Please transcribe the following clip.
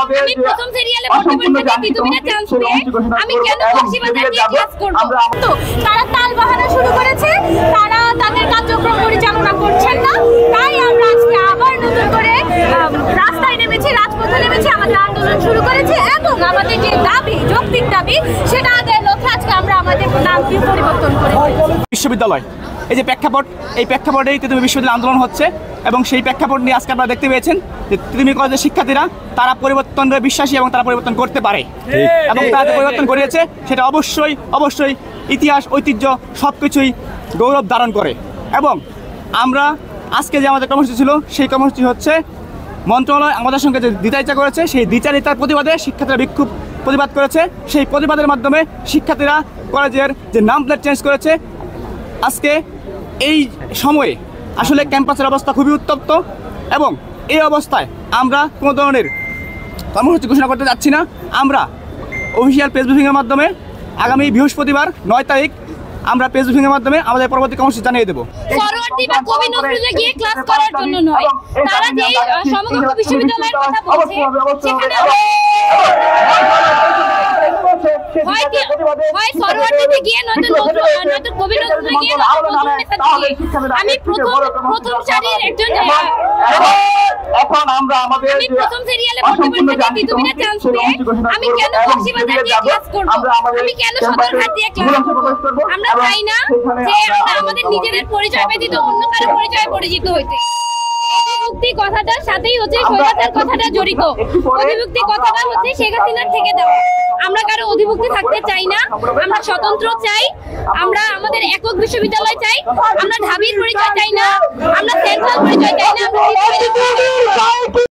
আমি প্রথম সিরিয়ালে ভর্তি পরীক্ষাতে বিদুবিনা চান্স পেয়ে আমি কেন বক্সিবাজার দিয়ে ক্লাস করব? তো তারা তালবাহানা শুরু করেছে, তারা তাদের কার্যক্রম পরিচালনা করছেন না, তাই আমরা আজকে আবার নতুন করে রাস্তায় নেমেছি, রাজপথে নেমেছি, আমাদের আন্দোলন শুরু করেছি এবং আমাদের যে দাবি, যৌক্তিক দাবি, সেটা আদায়ের লক্ষ্যে আজকে আমরা আমাদের নামটি পরিবর্তন করেছি। বিশ্ববিদ্যালয় এই যে প্রেক্ষাপট, এই প্রেক্ষাপটেই তিতুমি বিশ্ববিদ্যালয় আন্দোলন হচ্ছে এবং সেই প্রেক্ষাপট নিয়ে আজকে আপনারা দেখতে পেয়েছেন যে তিতুমি কলেজের শিক্ষার্থীরা তারা পরিবর্তনের বিশ্বাসী এবং তারা পরিবর্তন করতে পারে এবং তারা যে পরিবর্তন করিয়েছে সেটা অবশ্যই অবশ্যই ইতিহাস, ঐতিহ্য সব কিছুই গৌরব ধারণ করে। এবং আমরা আজকে যে আমাদের কর্মসূচি ছিল সেই কর্মসূচি হচ্ছে মন্ত্রণালয় আমাদের সঙ্গে যে দ্বিচারিতা করেছে সেই দ্বিচারিতার প্রতিবাদে শিক্ষার্থীরা বিক্ষোভ প্রতিবাদ করেছে। সেই প্রতিবাদের মাধ্যমে শিক্ষার্থীরা কলেজের যে নাম প্লেট চেঞ্জ করেছে। আজকে এই সময়ে আসলে ক্যাম্পাসের অবস্থা খুবই উত্তপ্ত এবং এই অবস্থায় আমরা কোনো ধরনের কর্মসূচি ঘোষণা করতে যাচ্ছি না। আমরা অফিসিয়াল প্রেস ব্রিফিংয়ের মাধ্যমে আগামী বৃহস্পতিবার 9 তারিখ আমরা প্রেস ব্রিফিংয়ের মাধ্যমে আমাদের পরবর্তী কর্মসূচি জানিয়ে দেবো। পরবর্তী বা কবি নজরুলে গিয়ে ক্লাস করার জন্য নয়, তারা যে সমগ্র বিশ্ববিদ্যালয়ের কথা বলছে সেখানে হয় ফরওয়ার্ডিতে গিয়ে নয়তো কবি নজরুলে গিয়ে আমি প্রথম সারির একজন এখন আমরা আমাদের আমি প্রথম সিরিয়ালে ভর্তি পরীক্ষাতে বিদুবিনা চান্স পেয়ে আমি কেন বক্সিবাজার দিয়ে ক্লাস করব? আমি কেন সদরঘাট দিয়ে ক্লাস করব? আমরা চাই না যে আমরা আমাদের নিজেদের পরিচয় ব্যতীত অন্য কারো পরিচয়ে পরিচিত হইতে। অধিভুক্তি কথাটার সাথেই হচ্ছে স্বৈরাচার কথাটা জড়িত। অধিভুক্তি কথাটা হচ্ছে শেখ হাসিনার থেকে দেওয়া। আমরা কারো অধিভুক্তি থাকতে চাই না, আমরা স্বতন্ত্র চাই, আমরা আমাদের একক বিশ্ববিদ্যালয় চাই, আমরা ঢাবির পরিচয় চাই না, আমরা সেন্ট্রাল পরিচয় চাই না, আমরা